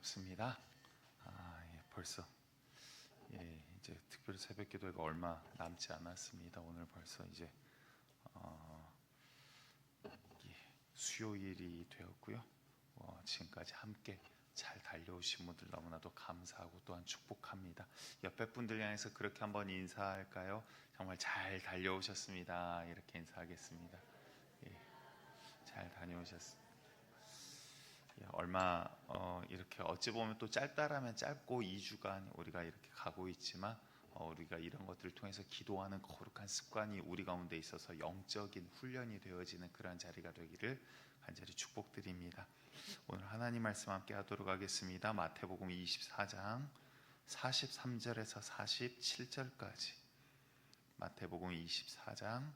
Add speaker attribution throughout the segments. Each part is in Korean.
Speaker 1: 반갑습니다. 벌써 이제 특별 새벽 기도회가 얼마 남지 않았습니다. 오늘 벌써 이제 수요일이 되었고요. 지금까지 함께 잘 달려오신 분들 너무나도 감사하고 또한 축복합니다. 옆에 분들 향해서 그렇게 한번 인사할까요? 정말 잘 달려오셨습니다. 이렇게 인사하겠습니다. 잘 다녀오셨습니다. 얼마 이렇게 어찌 보면 또 짧다라면 짧고 2주간 우리가 이렇게 가고 있지만 우리가 이런 것들을 통해서 기도하는 거룩한 습관이 우리 가운데 있어서 영적인 훈련이 되어지는 그러한 자리가 되기를 간절히 축복드립니다. 오늘 하나님 말씀 함께 하도록 하겠습니다. 마태복음 24장 43절에서 47절까지 마태복음 24장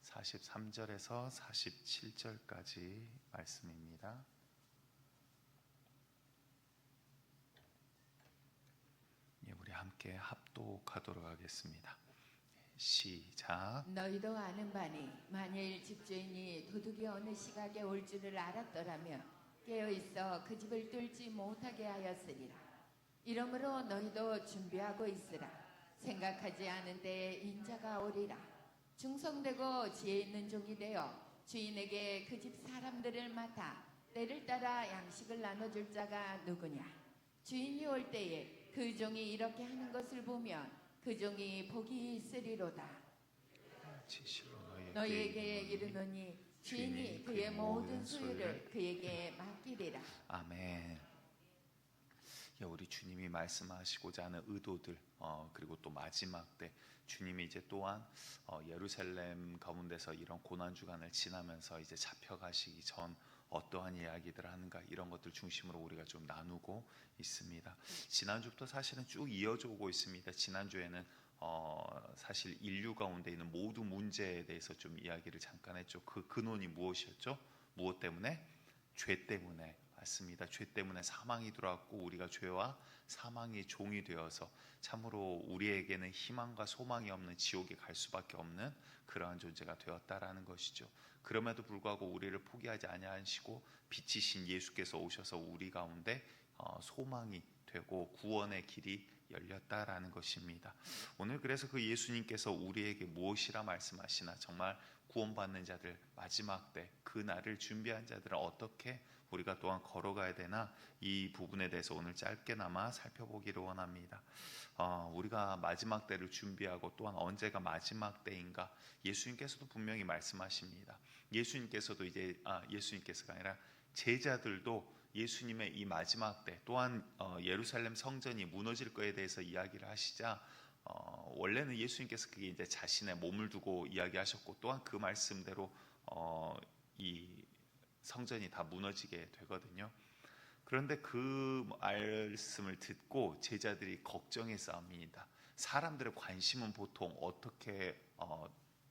Speaker 1: 43절에서 47절까지 말씀입니다. 우리 함께 합독하도록 하겠습니다. 시작.
Speaker 2: 너희도 아는 바니 만일 집주인이 도둑이 어느 시각에 올 줄을 알았더라면 깨어있어 그 집을 뚫지 못하게 하였으리라. 이러므로 너희도 준비하고 있으라. 생각하지 않은 때에 인자가 오리라. 충성되고 지혜 있는 종이 되어 주인에게 그 집 사람들을 맡아 때를 따라 양식을 나눠줄 자가 누구냐. 주인이 올 때에 그 종이 이렇게 하는 것을 보면 그 종이 복이 있으리로다. 너희에게 이르노니 주인이 그의 모든 소유를 그에게 맡기리라.
Speaker 1: 아멘. 우리 주님이 말씀하시고자 하는 의도들 그리고 또 마지막 때 주님이 이제 또한 예루살렘 가운데서 이런 고난 주간을 지나면서 이제 잡혀가시기 전 어떠한 이야기들을 하는가 이런 것들 중심으로 우리가 좀 나누고 있습니다. 지난주부터 사실은 쭉 이어져 오고 있습니다. 지난주에는 사실 인류 가운데 있는 모든 문제에 대해서 좀 이야기를 잠깐 했죠. 그 근원이 무엇이었죠? 무엇 때문에? 죄 때문에. 맞습니다. 죄 때문에 사망이 들어왔고 우리가 죄와 사망의 종이 되어서 참으로 우리에게는 희망과 소망이 없는 지옥에 갈 수밖에 없는 그러한 존재가 되었다라는 것이죠. 그럼에도 불구하고 우리를 포기하지 아니하시고 빛이신 예수께서 오셔서 우리 가운데 소망이 되고 구원의 길이 열렸다라는 것입니다. 오늘 그래서 그 예수님께서 우리에게 무엇이라 말씀하시나, 정말 구원받는 자들, 마지막 때 그 날을 준비한 자들은 어떻게 우리가 또한 걸어가야 되나, 이 부분에 대해서 오늘 짧게나마 살펴보기를 원합니다. 우리가 마지막 때를 준비하고 또한 언제가 마지막 때인가, 예수님께서도 분명히 말씀하십니다. 예수님께서가 아니라 제자들도 예수님의 이 마지막 때 또한 예루살렘 성전이 무너질 것에 대해서 이야기를 하시자 원래는 예수님께서 그게 이제 자신의 몸을 두고 이야기하셨고 또한 그 말씀대로 이 성전이 다 무너지게 되거든요. 그런데 그 말씀을 듣고 제자들이 걱정의 싸움입니다. 사람들의 관심은 보통 어떻게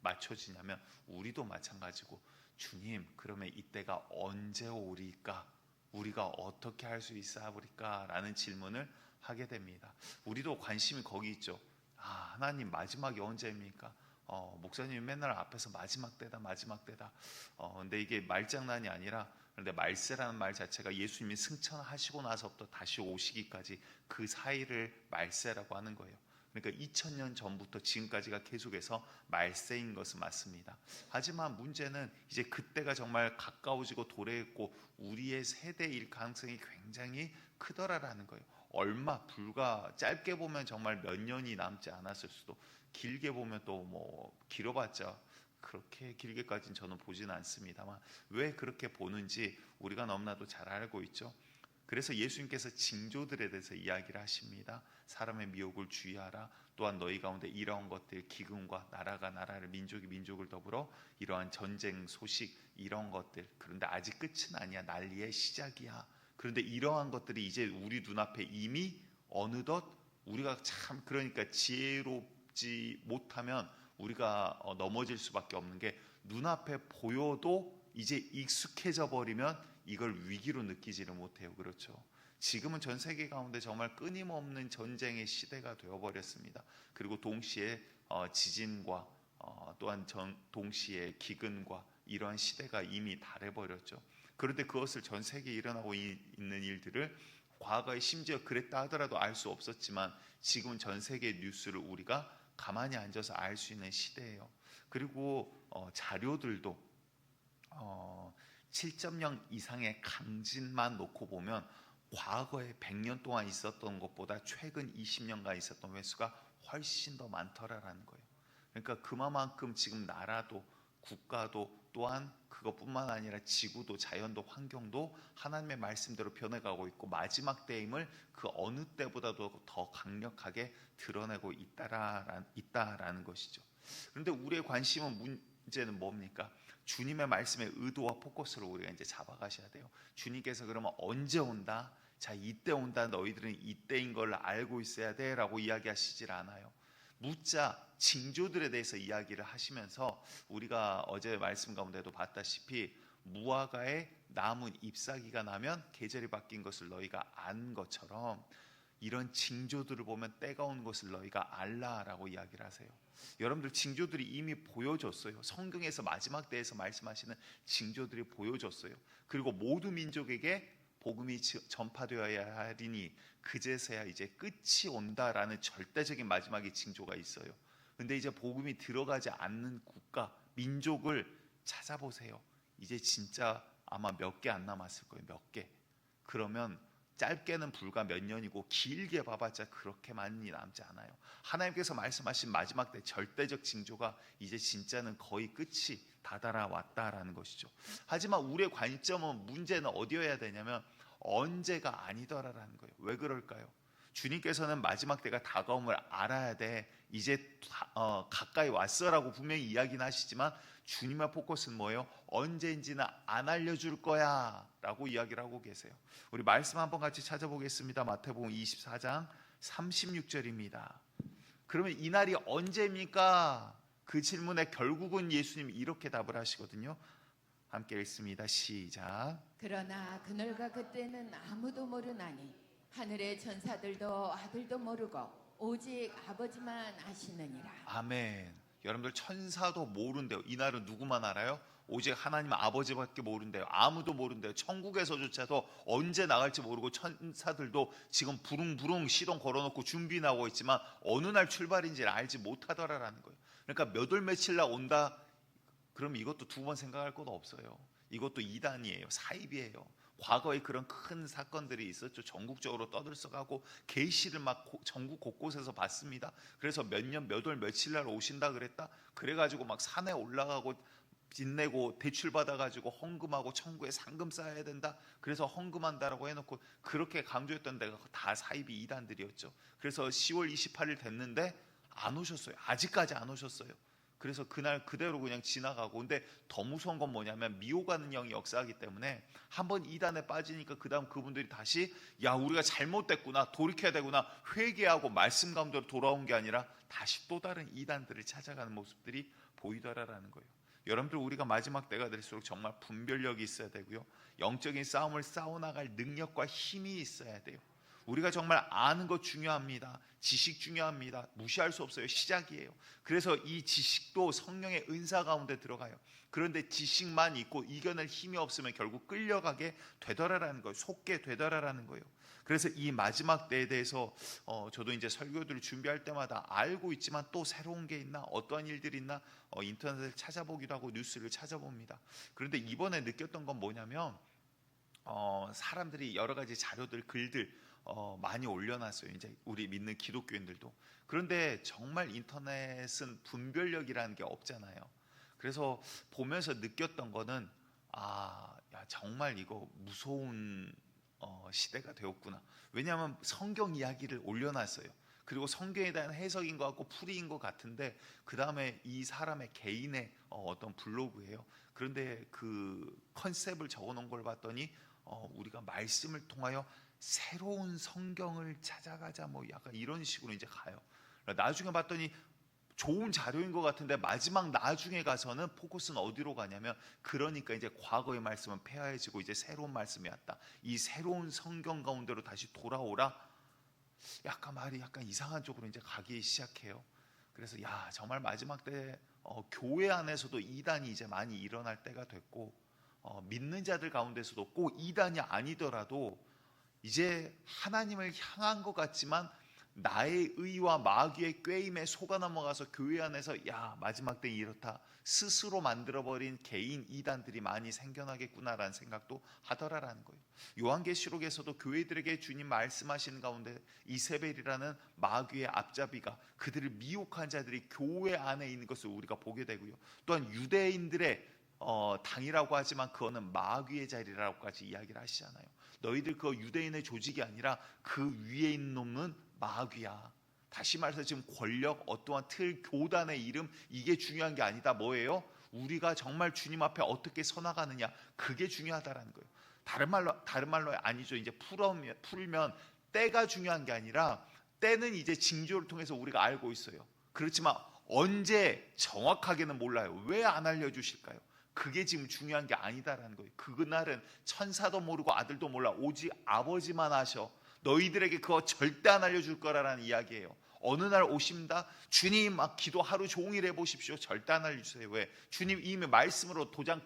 Speaker 1: 맞춰지냐면, 우리도 마찬가지고, 주님 그러면 이때가 언제 오리까? 우리가 어떻게 할 수 있사오리까? 라는 질문을 하게 됩니다. 우리도 관심이 거기 있죠. 하나님 마지막이 언제입니까? 목사님이 맨날 앞에서 마지막 때다 근데 이게 말장난이 아니라, 그런데 말세라는 말 자체가 예수님이 승천하시고 나서부터 다시 오시기까지 그 사이를 말세라고 하는 거예요. 그러니까 2000년 전부터 지금까지가 계속해서 말세인 것은 맞습니다. 하지만 문제는 이제 그때가 정말 가까워지고 도래했고 우리의 세대일 가능성이 굉장히 크더라라는 거예요. 불과 짧게 보면 정말 몇 년이 남지 않았을 수도, 길게 보면 또 뭐 길어봤자 그렇게 길게까지는 저는 보지는 않습니다만, 왜 그렇게 보는지 우리가 너무나도 잘 알고 있죠. 그래서 예수님께서 징조들에 대해서 이야기를 하십니다. 사람의 미혹을 주의하라. 또한 너희 가운데 이러한 것들, 기근과 나라가 나라를, 민족이 민족을 더불어 이러한 전쟁 소식, 이런 것들, 그런데 아직 끝은 아니야. 난리의 시작이야. 그런데 이러한 것들이 이제 우리 눈앞에 이미 어느덧, 우리가 참 그러니까 지혜롭지 못하면 우리가 넘어질 수밖에 없는 게, 눈앞에 보여도 이제 익숙해져 버리면 이걸 위기로 느끼지를 못해요. 그렇죠? 지금은 전 세계 가운데 정말 끊임없는 전쟁의 시대가 되어버렸습니다. 그리고 동시에 지진과 또한 동시에 기근과 이러한 시대가 이미 달해버렸죠. 그런데 그것을 전 세계에 일어나고 있는 일들을 과거에 심지어 그랬다 하더라도 알 수 없었지만 지금은 전 세계 뉴스를 우리가 가만히 앉아서 알 수 있는 시대예요. 그리고 자료들도 7.0 이상의 강진만 놓고 보면 과거에 100년 동안 있었던 것보다 최근 20년간 있었던 횟수가 훨씬 더 많더라라는 거예요. 그러니까 그만큼 지금 나라도 국가도 또한 그것뿐만 아니라 지구도 자연도 환경도 하나님의 말씀대로 변해가고 있고 마지막 때임을 그 어느 때보다도 더 강력하게 드러내고 있다라는 것이죠. 그런데 우리의 관심은 문제는 뭡니까? 주님의 말씀의 의도와 포커스를 우리가 이제 잡아가셔야 돼요. 주님께서 그러면 언제 온다? 자, 이때 온다. 너희들은 이때인 걸 알고 있어야 돼 라고 이야기하시질 않아요. 묻자 징조들에 대해서 이야기를 하시면서 우리가 어제 말씀 가운데도 봤다시피 무화과에 나무 잎사귀가 나면 계절이 바뀐 것을 너희가 안 것처럼 이런 징조들을 보면 때가 온 것을 너희가 알라라고 이야기를 하세요. 여러분들 징조들이 이미 보여줬어요. 성경에서 마지막 때에서 말씀하시는 징조들이 보여줬어요. 그리고 모두 민족에게 복음이 전파되어야 하리니 그제서야 이제 끝이 온다라는 절대적인 마지막의 징조가 있어요. 근데 이제 복음이 들어가지 않는 국가, 민족을 찾아보세요. 이제 진짜 아마 몇 개 안 남았을 거예요. 몇 개. 그러면 짧게는 불과 몇 년이고 길게 봐봤자 그렇게 많이 남지 않아요. 하나님께서 말씀하신 마지막 때 절대적 징조가 이제 진짜는 거의 끝이 다다라왔다라는 것이죠. 하지만 우리의 관점은 문제는 어디여야 되냐면 언제가 아니더라라는 거예요. 왜 그럴까요? 주님께서는 마지막 때가 다가옴을 알아야 돼. 이제 가까이 왔어라고 분명히 이야기는 하시지만 주님의 포커스는 뭐예요? 언제인지는 안 알려줄 거야 라고 이야기를 하고 계세요. 우리 말씀 한번 같이 찾아보겠습니다. 마태복음 24장 36절입니다. 그러면 이 날이 언제입니까? 그 질문에 결국은 예수님이 이렇게 답을 하시거든요. 함께 읽습니다. 시작.
Speaker 2: 그러나 그날과 그때는 아무도 모르나니 하늘의 천사들도 아들도 모르고 오직 아버지만 아시느니라.
Speaker 1: 아멘. 여러분들 천사도 모른대요. 이날은 누구만 알아요? 오직 하나님 아버지밖에 모른대요. 아무도 모른대요. 천국에서조차도 언제 나갈지 모르고 천사들도 지금 부릉부릉 시동 걸어놓고 준비하고 있지만 어느 날 출발인지를 알지 못하더라라는 거예요. 그러니까 몇 월 며칠 날 온다. 그럼 이것도 두 번 생각할 것도 없어요. 이것도 이단이에요. 사입이에요. 과거에 그런 큰 사건들이 있었죠. 전국적으로 떠들썩하고 계시를 막 전국 곳곳에서 봤습니다. 그래서 몇 년 몇 월 며칠 날 오신다 그랬다. 그래가지고 막 산에 올라가고 빚내고 대출 받아가지고 헌금하고 천국에 상금 쌓아야 된다. 그래서 헌금한다라고 해놓고 그렇게 강조했던 데가 다 사입이 이단들이었죠. 그래서 10월 28일 됐는데 안 오셨어요. 아직까지 안 오셨어요. 그래서 그날 그대로 그냥 지나가고. 근데 더 무서운 건 뭐냐면 미혹하는 영이 역사하기 때문에 한번 이단에 빠지니까 그 다음 그분들이 다시 야 우리가 잘못됐구나 돌이켜야 되구나 회개하고 말씀 가운데로 돌아온 게 아니라 다시 또 다른 이단들을 찾아가는 모습들이 보이더라라는 거예요. 여러분들 우리가 마지막 때가 될수록 정말 분별력이 있어야 되고요. 영적인 싸움을 싸워나갈 능력과 힘이 있어야 돼요. 우리가 정말 아는 것 중요합니다. 지식 중요합니다. 무시할 수 없어요. 시작이에요. 그래서 이 지식도 성령의 은사 가운데 들어가요. 그런데 지식만 있고 이겨낼 힘이 없으면 결국 끌려가게 되더라라는 거예요. 속게 되더라라는 거예요. 그래서 이 마지막 때에 대해서 저도 이제 설교들을 준비할 때마다 알고 있지만 또 새로운 게 있나 어떠한 일들이 있나 인터넷을 찾아보기도 하고 뉴스를 찾아봅니다. 그런데 이번에 느꼈던 건 뭐냐면 사람들이 여러 가지 자료들 글들 많이 올려놨어요. 이제 우리 믿는 기독교인들도. 그런데 정말 인터넷은 분별력이라는 게 없잖아요. 그래서 보면서 느꼈던 거는 야, 정말 이거 무서운 시대가 되었구나. 왜냐하면 성경 이야기를 올려놨어요. 그리고 성경에 대한 해석인 것 같고 풀이인 것 같은데 그 다음에 이 사람의 개인의 어떤 블로그예요. 그런데 그 컨셉을 적어놓은 걸 봤더니 우리가 말씀을 통하여 새로운 성경을 찾아가자 뭐 약간 이런 식으로 이제 가요. 나중에 봤더니 좋은 자료인 것 같은데 마지막 나중에 가서는 포커스는 어디로 가냐면 그러니까 이제 과거의 말씀은 폐하해지고 이제 새로운 말씀이 왔다. 이 새로운 성경 가운데로 다시 돌아오라. 약간 말이 약간 이상한 쪽으로 이제 가기 시작해요. 그래서 야 정말 마지막 때 교회 안에서도 이단이 이제 많이 일어날 때가 됐고 믿는 자들 가운데서도 꼭 이단이 아니더라도 이제 하나님을 향한 것 같지만 나의 의와 마귀의 꾀임에 속아 넘어가서 교회 안에서 야 마지막 때 이렇다 스스로 만들어버린 개인 이단들이 많이 생겨나겠구나라는 생각도 하더라라는 거예요. 요한계시록에서도 교회들에게 주님 말씀하시는 가운데 이세벨이라는 마귀의 앞잡이가 그들을 미혹한 자들이 교회 안에 있는 것을 우리가 보게 되고요. 또한 유대인들의 당이라고 하지만 그거는 마귀의 자리라고까지 이야기를 하시잖아요. 너희들 그 유대인의 조직이 아니라 그 위에 있는 놈은 마귀야. 다시 말해서 지금 권력, 어떠한 틀, 교단의 이름 이게 중요한 게 아니다. 뭐예요? 우리가 정말 주님 앞에 어떻게 서나가느냐 그게 중요하다라는 거예요. 다른 말로 아니죠. 이제 풀면 때가 중요한 게 아니라 때는 이제 징조를 통해서 우리가 알고 있어요. 그렇지만 언제 정확하게는 몰라요. 왜 안 알려주실까요? 그게 지금 중요한 게 아니다라는 거예요. 그날은 천사도 모르고 아들도 몰라 오직 아버지만 아셔. 너희들에게 그거 절대 안 알려줄 거라는 이야기예요. 어느 날 오십니다. 주님 막 기도 하루 종일 해보십시오. 절대 안 알려주세요. 왜? 주님 이미 말씀으로 도장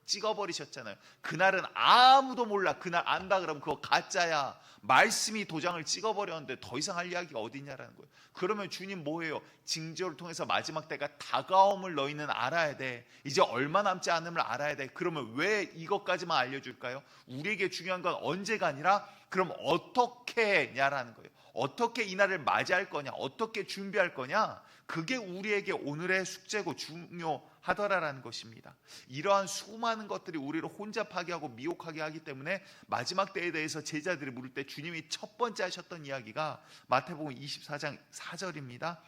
Speaker 1: 찍어버리셨잖아요. 그날은 아무도 몰라. 그날 안다 그러면 그거 가짜야. 말씀이 도장을 찍어버렸는데 더 이상 할 이야기가 어디냐라는 거예요. 그러면 주님 뭐예요? 징조를 통해서 마지막 때가 다가옴을 너희는 알아야 돼. 이제 얼마 남지 않음을 알아야 돼. 그러면 왜 이것까지만 알려줄까요? 우리에게 중요한 건 언제가 아니라 그럼 어떻게 했냐라는 거예요. 어떻게 이 날을 맞이할 거냐, 어떻게 준비할 거냐, 그게 우리에게 오늘의 숙제고 중요하더라라는 것입니다. 이러한 수많은 것들이 우리를 혼잡하게 하고 미혹하게 하기 때문에 마지막 때에 대해서 제자들이 물을 때 주님이 첫 번째 하셨던 이야기가 마태복음 24장 4절입니다.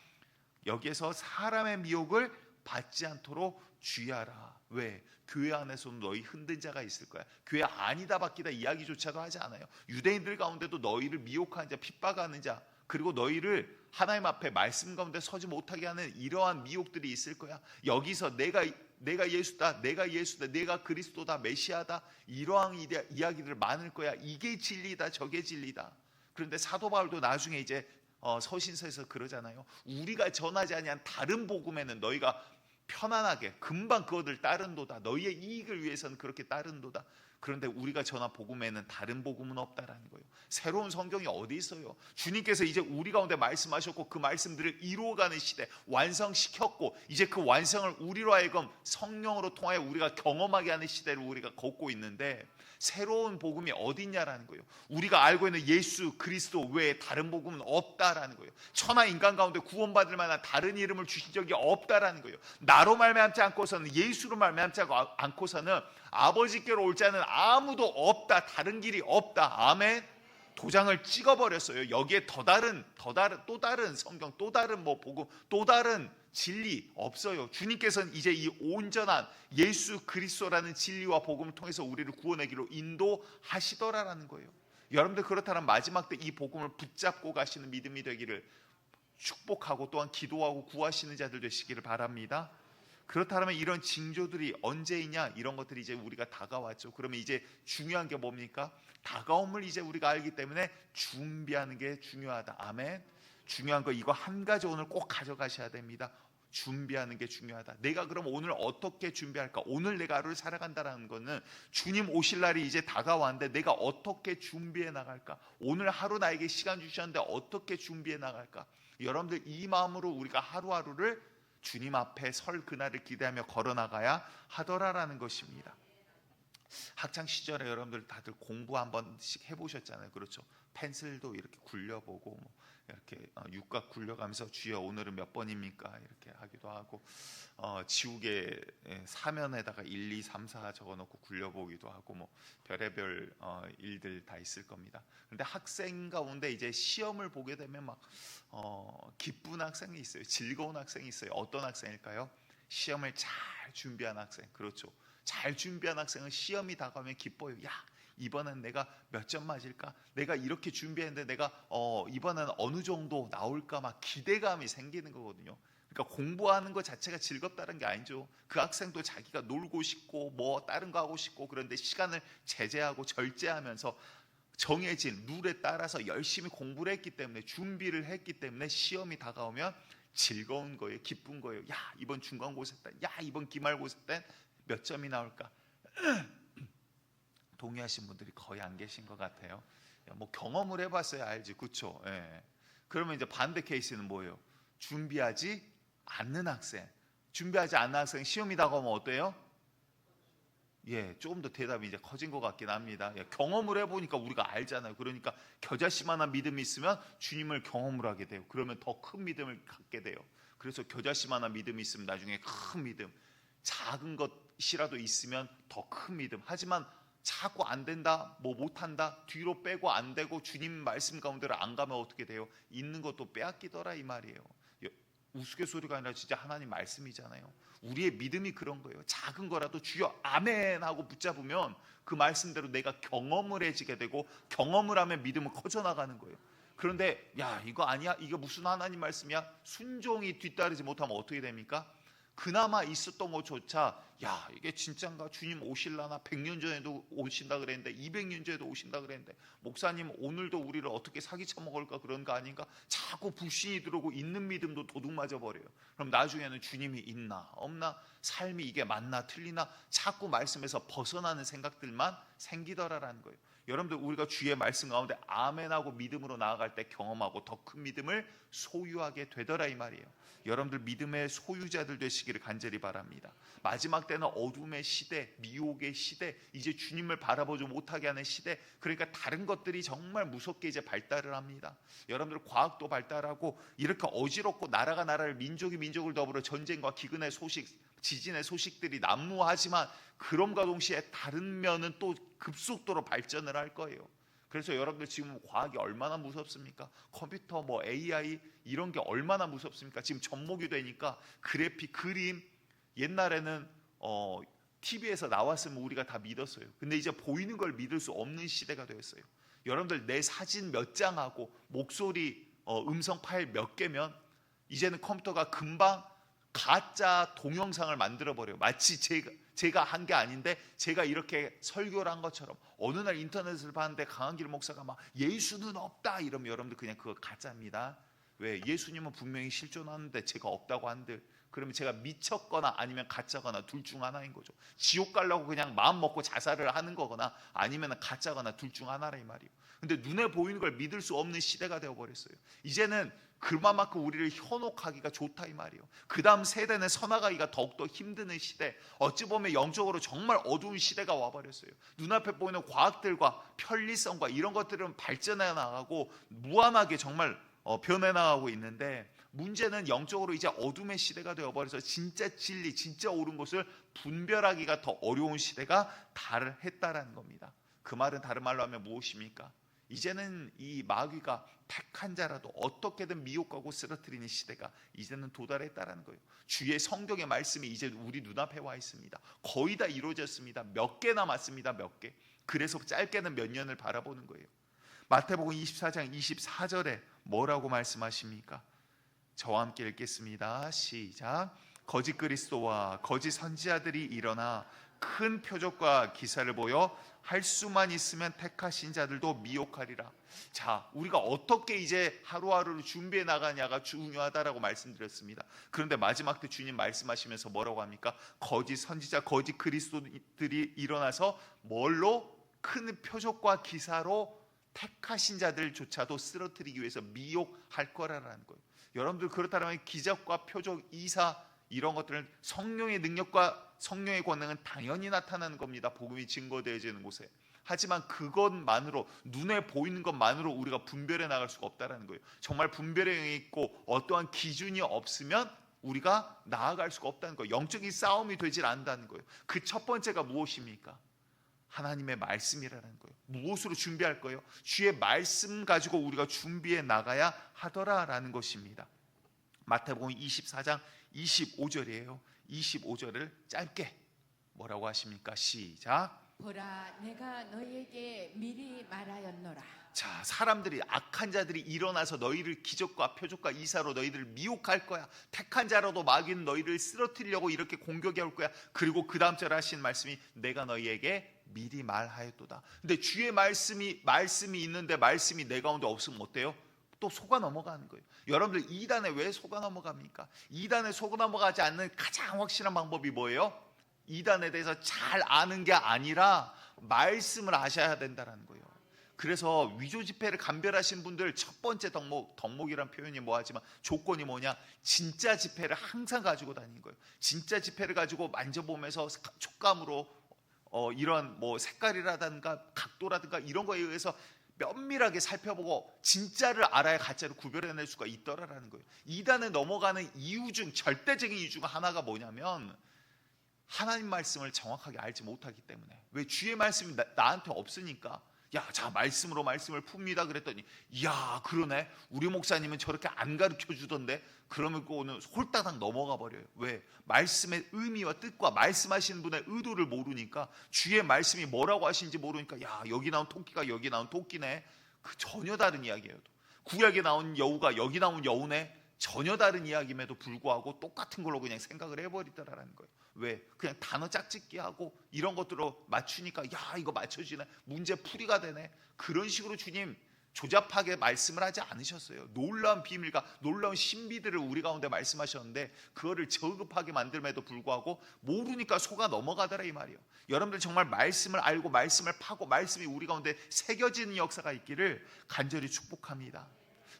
Speaker 1: 여기에서 사람의 미혹을 받지 않도록 주의하라. 왜? 교회 안에서는 너희 흔든 자가 있을 거야. 교회 아니다 바뀌다 이야기조차도 하지 않아요. 유대인들 가운데도 너희를 미혹하는 자, 핍박하는 자, 그리고 너희를 하나님 앞에 말씀 가운데 서지 못하게 하는 이러한 미혹들이 있을 거야. 여기서 내가 예수다, 내가 그리스도다, 메시아다 이러한 이야기를 많을 거야. 이게 진리다, 저게 진리다. 그런데 사도 바울도 나중에 이제 서신서에서 그러잖아요. 우리가 전하지 아니한 다른 복음에는 너희가 편안하게 금방 그것을 따른도다. 너희의 이익을 위해서는 그렇게 따른도다. 그런데 우리가 전한 복음에는 다른 복음은 없다라는 거예요. 새로운 성경이 어디 있어요? 주님께서 이제 우리 가운데 말씀하셨고 그 말씀들을 이루어가는 시대, 완성시켰고 이제 그 완성을 우리로 하여금 성령으로 통하여 우리가 경험하게 하는 시대를 우리가 걷고 있는데 새로운 복음이 어디 있냐라는 거예요. 우리가 알고 있는 예수 그리스도 외에 다른 복음은 없다라는 거예요. 천하 인간 가운데 구원받을 만한 다른 이름을 주신 적이 없다라는 거예요. 나로 말미암지 않고서는, 예수로 말미암지 않고서는 아버지께로 올 자는 아무도 없다. 다른 길이 없다. 아멘. 도장을 찍어버렸어요. 여기에 또 다른 성경, 또 다른 복음, 또 다른 진리 없어요. 주님께서는 이제 이 온전한 예수 그리스도라는 진리와 복음을 통해서 우리를 구원하기로 인도하시더라라는 거예요. 여러분들 그렇다면 마지막 때 이 복음을 붙잡고 가시는 믿음이 되기를 축복하고 또한 기도하고 구하시는 자들 되시기를 바랍니다. 그렇다면 이런 징조들이 언제이냐, 이런 것들이 이제 우리가 다가왔죠. 그러면 이제 중요한 게 뭡니까? 다가옴을 이제 우리가 알기 때문에 준비하는 게 중요하다. 아멘. 중요한 거 이거 한 가지 오늘 꼭 가져가셔야 됩니다. 준비하는 게 중요하다. 내가 그럼 오늘 어떻게 준비할까? 오늘 내가 하루를 살아간다는 거는 주님 오실 날이 이제 다가왔는데 내가 어떻게 준비해 나갈까? 오늘 하루 나에게 시간 주셨는데 어떻게 준비해 나갈까? 여러분들 이 마음으로 우리가 하루하루를 주님 앞에 설 그날을 기대하며 걸어나가야 하더라라는 것입니다. 학창 시절에 여러분들 다들 공부 한 번씩 해보셨잖아요. 그렇죠? 펜슬도 이렇게 굴려보고 이렇게 육각 굴려가면서 주여 오늘은 몇 번입니까? 이렇게 하기도 하고 지우개 사면에다가 1, 2, 3, 4 적어놓고 굴려보기도 하고 별의별 일들 다 있을 겁니다. 그런데 학생 가운데 이제 시험을 보게 되면 막 기쁜 학생이 있어요. 즐거운 학생이 있어요. 어떤 학생일까요? 시험을 잘 준비한 학생. 그렇죠. 잘 준비한 학생은 시험이 다가오면 기뻐요. 야, 이번엔 내가 몇 점 맞을까? 내가 이렇게 준비했는데 내가 이번엔 어느 정도 나올까? 막 기대감이 생기는 거거든요. 그러니까 공부하는 것 자체가 즐겁다는 게 아니죠. 그 학생도 자기가 놀고 싶고 다른 거 하고 싶고 그런데 시간을 제재하고 절제하면서 정해진 룰에 따라서 열심히 공부를 했기 때문에, 준비를 했기 때문에 시험이 다가오면 즐거운 거예요. 기쁜 거예요. 야, 이번 중간고사 때, 야, 이번 기말고사 때 몇 점이 나올까? 동의하신 분들이 거의 안 계신 것 같아요. 뭐 경험을 해봤어야 알지, 그렇죠? 예. 그러면 이제 반대 케이스는 뭐예요? 준비하지 않는 학생. 준비하지 않는 학생 시험이 다가오면 어때요? 예, 조금 더 대답이 이제 커진 것 같긴 합니다. 예, 경험을 해보니까 우리가 알잖아요. 그러니까 겨자씨만한 믿음이 있으면 주님을 경험을 하게 돼요. 그러면 더 큰 믿음을 갖게 돼요. 그래서 겨자씨만한 믿음이 있으면 나중에 큰 믿음, 작은 것이라도 있으면 더 큰 믿음. 하지만 자꾸 안 된다, 뭐 못한다, 뒤로 빼고 안 되고 주님 말씀 가운데로 안 가면 어떻게 돼요? 있는 것도 빼앗기더라 이 말이에요. 우스갯소리가 아니라 진짜 하나님 말씀이잖아요. 우리의 믿음이 그런 거예요. 작은 거라도 주여 아멘 하고 붙잡으면 그 말씀대로 내가 경험을 해지게 되고, 경험을 하면 믿음은 커져나가는 거예요. 그런데 야 이거 아니야, 이게 무슨 하나님 말씀이야, 순종이 뒤따르지 못하면 어떻게 됩니까? 그나마 있었던 것조차 야 이게 진짠가, 주님 오실라나, 100년 전에도 오신다 그랬는데 200년 전에도 오신다 그랬는데 목사님 오늘도 우리를 어떻게 사기쳐 먹을까, 그런 거 아닌가, 자꾸 불신이 들어오고 있는 믿음도 도둑맞아 버려요. 그럼 나중에는 주님이 있나 없나, 삶이 이게 맞나 틀리나, 자꾸 말씀에서 벗어나는 생각들만 생기더라라는 거예요. 여러분들 우리가 주의 말씀 가운데 아멘하고 믿음으로 나아갈 때 경험하고 더 큰 믿음을 소유하게 되더라 이 말이에요. 여러분들 믿음의 소유자들 되시기를 간절히 바랍니다. 마지막 때는 어둠의 시대, 미혹의 시대, 이제 주님을 바라보지 못하게 하는 시대, 그러니까 다른 것들이 정말 무섭게 이제 발달을 합니다. 여러분들 과학도 발달하고 이렇게 어지럽고 나라가 나라를, 민족이 민족을 더불어 전쟁과 기근의 소식, 지진의 소식들이 난무하지만 그럼과 동시에 다른 면은 또 급속도로 발전을 할 거예요. 그래서 여러분들 지금 과학이 얼마나 무섭습니까? 컴퓨터, 뭐 AI 이런 게 얼마나 무섭습니까? 지금 접목이 되니까 그래픽, 그림, 옛날에는 TV에서 나왔으면 우리가 다 믿었어요. 근데 이제 보이는 걸 믿을 수 없는 시대가 되었어요. 여러분들 내 사진 몇 장하고 목소리 음성 파일 몇 개면 이제는 컴퓨터가 금방 가짜 동영상을 만들어 버려요. 마치 제가 한 게 아닌데 제가 이렇게 설교를 한 것처럼. 어느 날 인터넷을 봤는데 강한길 목사가 막 예수는 없다 이러면 여러분들 그냥 그거 가짜입니다. 왜? 예수님은 분명히 실존하는데 제가 없다고 한들, 그러면 제가 미쳤거나 아니면 가짜거나 둘 중 하나인 거죠. 지옥 가려고 그냥 마음 먹고 자살을 하는 거거나 아니면 가짜거나 둘 중 하나라 이 말이에요. 근데 눈에 보이는 걸 믿을 수 없는 시대가 되어버렸어요. 이제는 그만큼 우리를 현혹하기가 좋다 이 말이에요. 그 다음 세대는 서나가기가 더욱더 힘든 시대, 어찌 보면 영적으로 정말 어두운 시대가 와버렸어요. 눈앞에 보이는 과학들과 편리성과 이런 것들은 발전해 나가고 무한하게 정말 변해 나가고 있는데, 문제는 영적으로 이제 어둠의 시대가 되어버려서 진짜 진리, 진짜 옳은 것을 분별하기가 더 어려운 시대가 달했다라는 겁니다. 그 말은 다른 말로 하면 무엇입니까? 이제는 이 마귀가 택한 자라도 어떻게든 미혹하고 쓰러뜨리는 시대가 이제는 도달했다라는 거예요. 주의 성경의 말씀이 이제 우리 눈앞에 와 있습니다. 거의 다 이루어졌습니다. 몇 개 남았습니다. 몇 개. 그래서 짧게는 몇 년을 바라보는 거예요. 마태복음 24장 24절에 뭐라고 말씀하십니까? 저와 함께 읽겠습니다. 시작. 거짓 그리스도와 거짓 선지자들이 일어나 큰 표적과 기사를 보여 할 수만 있으면 택하신 자들도 미혹하리라. 자, 우리가 어떻게 이제 하루하루를 준비해 나가냐가 중요하다라고 말씀드렸습니다. 그런데 마지막 때 주님 말씀하시면서 뭐라고 합니까? 거짓 선지자, 거짓 그리스도들이 일어나서 뭘로? 큰 표적과 기사로 택하신 자들조차도 쓰러뜨리기 위해서 미혹할 거라는 거예요. 여러분들 그렇다면 기적과 표적, 이사 이런 것들은 성령의 능력과 성령의 권능은 당연히 나타나는 겁니다. 복음이 증거되어지는 곳에. 하지만 그것만으로, 눈에 보이는 것만으로 우리가 분별해 나갈 수가 없다는 거예요. 정말 분별의 영이 있고 어떠한 기준이 없으면 우리가 나아갈 수가 없다는 거예요. 영적인 싸움이 되질 않는다는 거예요. 그 첫 번째가 무엇입니까? 하나님의 말씀이라는 거예요. 무엇으로 준비할 거예요? 주의 말씀 가지고 우리가 준비해 나가야 하더라라는 것입니다. 마태복음 24장 25절이에요. 25절을 짧게 뭐라고 하십니까? 시작.
Speaker 2: 보라, 내가 너희에게 미리 말하였노라.
Speaker 1: 자, 사람들이, 악한 자들이 일어나서 너희를 기적과 표적과 이사로 너희들을 미혹할 거야. 택한 자라도 마귀는 너희를 쓰러뜨리려고 이렇게 공격해 올 거야. 그리고 그 다음 절에 하신 말씀이 내가 너희에게 미리 말하였도다. 근데 주의 말씀이 있는데 말씀이 내 가운데 없으면 어때요? 또 속아 넘어가는 거예요. 여러분들 이단에 왜 속아 넘어갑니까? 이단에 속아 넘어가지 않는 가장 확실한 방법이 뭐예요? 이단에 대해서 잘 아는 게 아니라 말씀을 아셔야 된다는 거예요. 그래서 위조 지폐를 감별하신 분들 첫 번째 덕목이란 표현이 뭐하지만 조건이 뭐냐? 진짜 지폐를 항상 가지고 다니는 거예요. 진짜 지폐를 가지고 만져보면서 촉감으로 이런 뭐 색깔이라든가 각도라든가 이런 거에 의해서 면밀하게 살펴보고 진짜를 알아야 가짜를 구별해낼 수가 있더라라는 거예요. 이단에 넘어가는 이유 중 절대적인 이유 중 하나가 뭐냐면 하나님 말씀을 정확하게 알지 못하기 때문에. 왜? 주의 말씀이 나한테 없으니까. 야, 자, 말씀으로 말씀을 풉니다 그랬더니 야, 그러네, 우리 목사님은 저렇게 안 가르쳐 주던데. 그러면 그거는 홀따당 넘어가 버려요. 왜? 말씀의 의미와 뜻과 말씀하시는 분의 의도를 모르니까, 주의 말씀이 뭐라고 하시는지 모르니까 야, 여기 나온 토끼가 여기 나온 토끼네, 그 전혀 다른 이야기예요. 구약에 나온 여우가 여기 나온 여우네, 전혀 다른 이야기임에도 불구하고 똑같은 걸로 그냥 생각을 해버리더라라는 거예요. 왜? 그냥 단어 짝짓기 하고 이런 것들로 맞추니까 야, 이거 맞춰지네, 문제 풀이가 되네. 그런 식으로 주님 조잡하게 말씀을 하지 않으셨어요. 놀라운 비밀과 놀라운 신비들을 우리 가운데 말씀하셨는데 그거를 저급하게 만들면에도 불구하고 모르니까 속아 넘어가더라 이 말이에요. 여러분들 정말 말씀을 알고 말씀을 파고 말씀이 우리 가운데 새겨지는 역사가 있기를 간절히 축복합니다.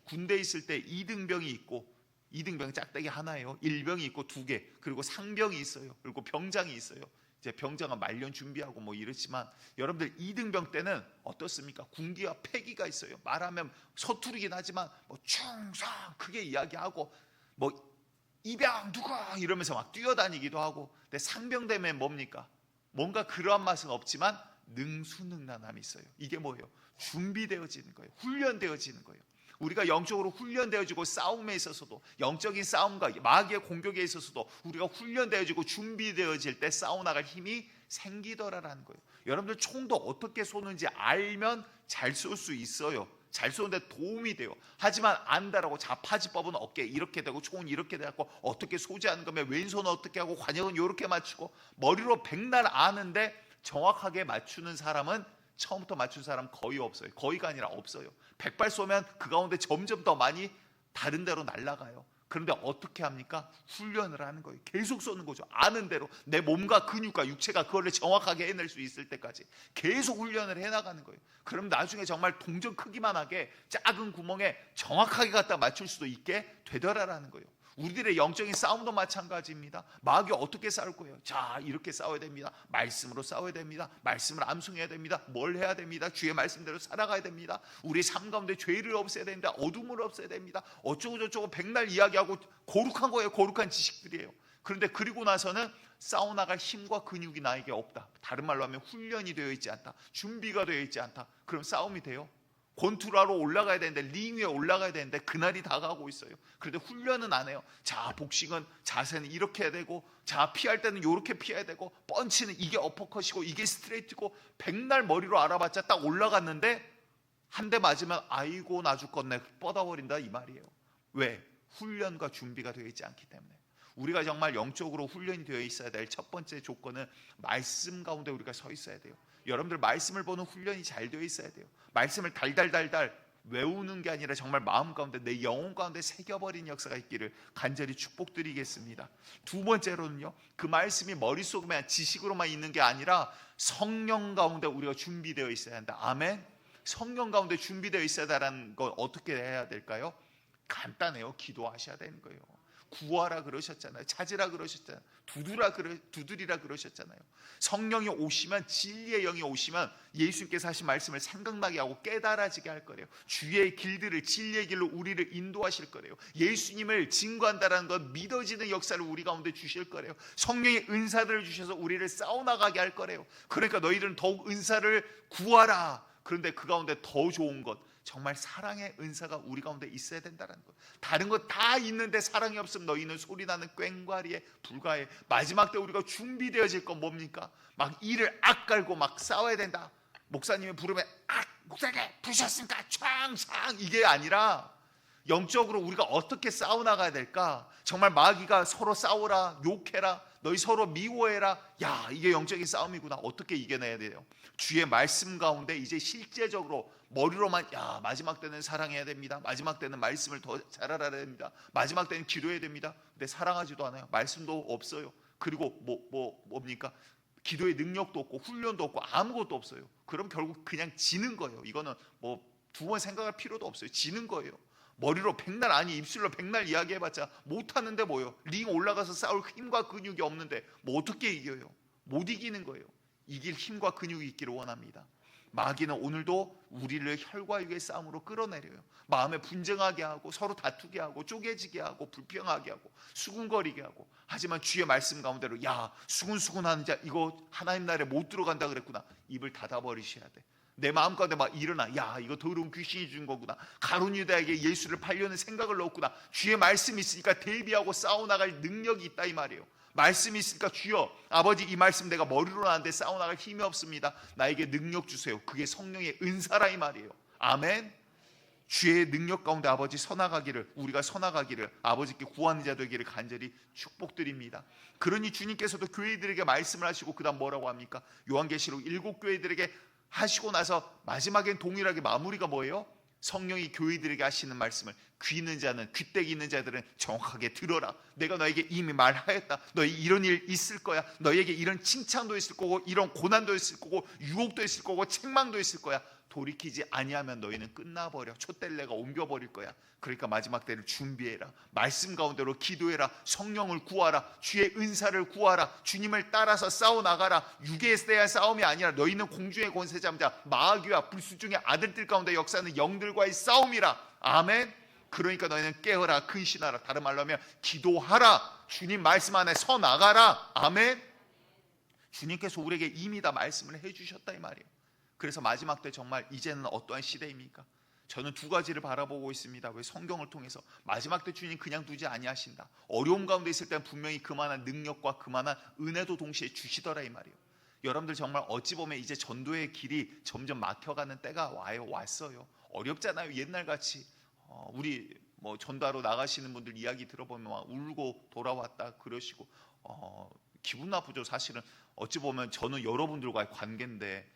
Speaker 1: 군대에 있을 때 2등병이 있고, 2등병 짝대기 하나예요. 1병이 있고 2개, 그리고 상병이 있어요. 그리고 병장이 있어요. 이제 병장은 말년 준비하고 뭐 이렇지만 여러분들 2등병 때는 어떻습니까? 군기와 패기가 있어요. 말하면 서투르긴 하지만 뭐 충성 크게 이야기하고 뭐 이병 누가 이러면서 막 뛰어다니기도 하고. 근데 상병 되면 뭡니까? 뭔가 그러한 맛은 없지만 능수능란함이 있어요. 이게 뭐예요? 준비되어지는 거예요. 훈련되어지는 거예요. 우리가 영적으로 훈련되어지고 싸움에 있어서도, 영적인 싸움과 마귀의 공격에 있어서도 우리가 훈련되어지고 준비되어질 때 싸워나갈 힘이 생기더라라는 거예요. 여러분들 총도 어떻게 쏘는지 알면 잘 쏠 수 있어요. 잘 쏘는데 도움이 돼요. 하지만 안다라고 자파지법은 어깨 이렇게 되고 총은 이렇게 돼갖고 어떻게 소지하는 거면 왼손은 어떻게 하고 관역은 이렇게 맞추고 머리로 백날 아는데 정확하게 맞추는 사람은, 처음부터 맞춘 사람 거의 없어요. 거의가 아니라 없어요. 100발 쏘면 그 가운데 점점 더 많이 다른 데로 날아가요. 그런데 어떻게 합니까? 훈련을 하는 거예요. 계속 쏘는 거죠. 아는 대로 내 몸과 근육과 육체가 그걸 정확하게 해낼 수 있을 때까지 계속 훈련을 해나가는 거예요. 그럼 나중에 정말 동전 크기만 하게 작은 구멍에 정확하게 갖다 맞출 수도 있게 되더라라는 거예요. 우리들의 영적인 싸움도 마찬가지입니다. 마귀 어떻게 싸울 거예요? 자, 이렇게 싸워야 됩니다. 말씀으로 싸워야 됩니다. 말씀을 암송해야 됩니다. 뭘 해야 됩니다. 주의 말씀대로 살아가야 됩니다. 우리 삶 가운데 죄를 없애야 됩니다. 어둠을 없애야 됩니다. 어쩌고 저쩌고 백날 이야기하고 고룩한 거예요. 고룩한 지식들이에요. 그런데 그리고 나서는 싸워나갈 힘과 근육이 나에게 없다. 다른 말로 하면 훈련이 되어 있지 않다. 준비가 되어 있지 않다. 그럼 싸움이 돼요? 권투라로 올라가야 되는데, 링 위에 올라가야 되는데 그날이 다가오고 있어요. 그런데 훈련은 안 해요. 자, 복싱은 자세는 이렇게 해야 되고, 자, 피할 때는 이렇게 피해야 되고, 펀치는 이게 어퍼컷이고 이게 스트레이트고, 백날 머리로 알아봤자 딱 올라갔는데 한 대 맞으면 아이고 나 죽겠네 뻗어버린다 이 말이에요. 왜? 훈련과 준비가 되어 있지 않기 때문에. 우리가 정말 영적으로 훈련이 되어 있어야 될 첫 번째 조건은 말씀 가운데 우리가 서 있어야 돼요. 여러분들 말씀을 보는 훈련이 잘 되어 있어야 돼요. 말씀을 달달달달 외우는 게 아니라 정말 마음 가운데, 내 영혼 가운데 새겨버린 역사가 있기를 간절히 축복드리겠습니다. 두 번째로는요, 그 말씀이 머릿속에만 지식으로만 있는 게 아니라 성령 가운데 우리가 준비되어 있어야 한다. 아멘. 성령 가운데 준비되어 있어야 한다는 건 어떻게 해야 될까요? 간단해요. 기도하셔야 되는 거예요. 구하라 그러셨잖아요. 찾으라 그러셨잖아요. 두드리라 그러셨잖아요. 성령이 오시면, 진리의 영이 오시면 예수님께서 하신 말씀을 생각나게 하고 깨달아지게 할 거예요. 주의 길들을, 진리의 길로 우리를 인도하실 거예요. 예수님을 증거한다는 건 믿어지는 역사를 우리 가운데 주실 거예요. 성령의 은사들을 주셔서 우리를 싸워나가게 할 거예요. 그러니까 너희들은 더욱 은사를 구하라. 그런데 그 가운데 더 좋은 것, 정말 사랑의 은사가 우리 가운데 있어야 된다는 것. 다른 것 다 있는데 사랑이 없으면 너희는 소리나는 꽹과리에 불과해. 마지막 때 우리가 준비되어질 건 뭡니까? 막 이를 악갈고 막 싸워야 된다. 목사님이 부르면 목사님 부르셨습니까? 창상, 이게 아니라 영적으로 우리가 어떻게 싸워나가야 될까? 정말 마귀가 서로 싸우라, 욕해라, 너희 서로 미워해라. 야, 이게 영적인 싸움이구나. 어떻게 이겨내야 돼요? 주의 말씀 가운데 이제 실제적으로 머리로만, 야, 마지막 때는 사랑해야 됩니다. 마지막 때는 말씀을 더 잘 알아야 됩니다. 마지막 때는 기도해야 됩니다. 근데 사랑하지도 않아요. 말씀도 없어요. 그리고 뭡니까? 기도의 능력도 없고 훈련도 없고 아무것도 없어요. 그럼 결국 그냥 지는 거예요. 이거는 뭐 두 번 생각할 필요도 없어요. 지는 거예요. 머리로 백날 아니 입술로 백날 이야기해봤자 못하는데 뭐요? 링 올라가서 싸울 힘과 근육이 없는데 뭐 어떻게 이겨요? 못 이기는 거예요. 이길 힘과 근육이 있기를 원합니다. 마귀는 오늘도 우리를 혈과 육의 싸움으로 끌어내려요. 마음에 분쟁하게 하고 서로 다투게 하고 쪼개지게 하고 불평하게 하고 수군거리게 하고, 하지만 주의 말씀 가운데로 야 수군수군하는 자 이거 하나님 나라에 못 들어간다 그랬구나, 입을 닫아버리셔야 돼. 내 마음 가운데 막 일어나, 야 이거 더러운 귀신이 준 거구나, 가룟 유다에게 예수를 팔려는 생각을 넣었구나. 주의 말씀이 있으니까 대비하고 싸워나갈 능력이 있다 이 말이에요. 말씀이 있으니까 주여 아버지 이 말씀 내가 머리로 하는데 싸워나갈 힘이 없습니다, 나에게 능력 주세요. 그게 성령의 은사라 이 말이에요. 아멘. 주의 능력 가운데 아버지 서나가기를, 우리가 서나가기를, 아버지께 구하는 자 되기를 간절히 축복드립니다. 그러니 주님께서도 교회들에게 말씀을 하시고 그 다음 뭐라고 합니까? 요한계시록 7교회들에게 하시고 나서 마지막엔 동일하게 마무리가 뭐예요? 성령이 교회들에게 하시는 말씀을 귀 있는 자는, 귀때기 있는 자들은 정확하게 들어라. 내가 너에게 이미 말하였다. 너희 이런 일 있을 거야. 너에게 이런 칭찬도 있을 거고 이런 고난도 있을 거고 유혹도 있을 거고 책망도 있을 거야. 돌이키지 아니하면 너희는 끝나버려. 촛대레가 옮겨버릴 거야. 그러니까 마지막 때를 준비해라. 말씀 가운데로 기도해라. 성령을 구하라. 주의 은사를 구하라. 주님을 따라서 싸워나가라. 육에 대한 싸움이 아니라 너희는 공중의 권세 잡자 마귀와 불수중의 아들들 가운데 역사하는 영들과의 싸움이라. 아멘. 그러니까 너희는 깨어라, 근신하라. 다른 말로 하면 기도하라. 주님 말씀 안에 서 나가라. 아멘. 주님께서 우리에게 이미 다 말씀을 해주셨다 이 말이에요. 그래서 마지막 때 정말 이제는 어떠한 시대입니까? 저는 두 가지를 바라보고 있습니다. 왜? 성경을 통해서 마지막 때 주님 그냥 두지 아니하신다. 어려움 가운데 있을 때는 분명히 그만한 능력과 그만한 은혜도 동시에 주시더라 이 말이에요. 여러분들 정말 어찌 보면 이제 전도의 길이 점점 막혀가는 때가 왔어요. 어렵잖아요. 옛날같이 우리 뭐 전도하러 나가시는 분들 이야기 들어보면 막 울고 돌아왔다 그러시고 기분 나쁘죠. 사실은 어찌 보면 저는 여러분들과의 관계인데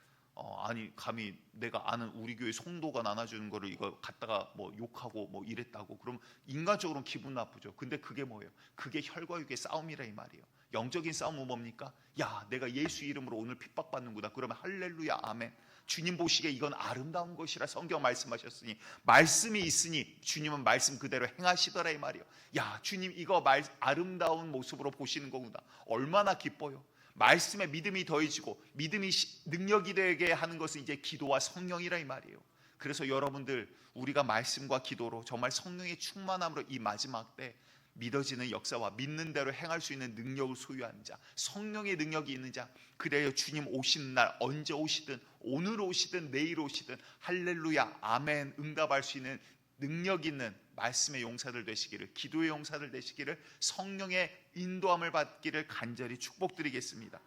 Speaker 1: 아니 감히 내가 아는 우리 교회 성도가 나눠주는 거를 이거 갖다가 뭐 욕하고 뭐 이랬다고 그러면 인간적으로는 기분 나쁘죠. 근데 그게 뭐예요? 그게 혈과 육의 싸움이라 이 말이에요. 영적인 싸움은 뭡니까? 야 내가 예수 이름으로 오늘 핍박받는구나. 그러면 할렐루야 아멘. 주님 보시기에 이건 아름다운 것이라 성경 말씀하셨으니, 말씀이 있으니 주님은 말씀 그대로 행하시더라 이 말이에요. 야 주님 이거 아름다운 모습으로 보시는 거구나. 얼마나 기뻐요. 말씀에 믿음이 더해지고 믿음이 능력이 되게 하는 것은 이제 기도와 성령이라 이 말이에요. 그래서 여러분들 우리가 말씀과 기도로 정말 성령의 충만함으로 이 마지막 때 믿어지는 역사와 믿는 대로 행할 수 있는 능력을 소유한 자, 성령의 능력이 있는 자, 그래야 주님 오시는 날 언제 오시든 오늘 오시든 내일 오시든 할렐루야 아멘 응답할 수 있는 능력 있는 말씀의 용사들 되시기를, 기도의 용사들 되시기를, 성령의 인도함을 받기를 간절히 축복드리겠습니다.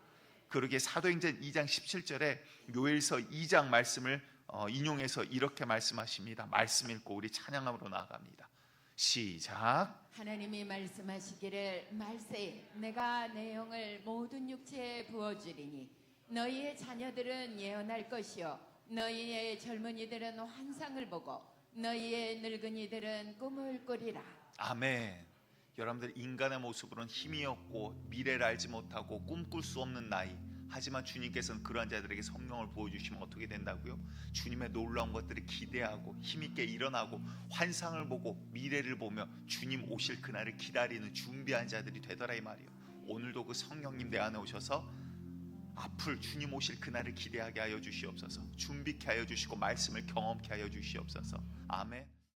Speaker 1: 그러기에 사도행전 2장 17절에 요엘서 2장 말씀을 인용해서 이렇게 말씀하십니다. 말씀 읽고 우리 찬양함으로 나아갑니다. 시작.
Speaker 2: 하나님이 말씀하시기를 말세 내가 내 영을 모든 육체에 부어주리니 너희의 자녀들은 예언할 것이요 너희의 젊은이들은 환상을 보고 너희의 늙은이들은 꿈을 꾸리라.
Speaker 1: 아멘. 여러분들 인간의 모습으로는 힘이 없고 미래를 알지 못하고 꿈꿀 수 없는 나이, 하지만 주님께서는 그러한 자들에게 성령을 부어주시면 어떻게 된다고요? 주님의 놀라운 것들을 기대하고 힘있게 일어나고 환상을 보고 미래를 보며 주님 오실 그날을 기다리는 준비한 자들이 되더라 이 말이에요. 오늘도 그 성령님 내 안에 오셔서 앞을 주님 오실 그날을 기대하게 하여 주시옵소서. 준비케 하여 주시고 말씀을 경험케 하여 주시옵소서. 아멘.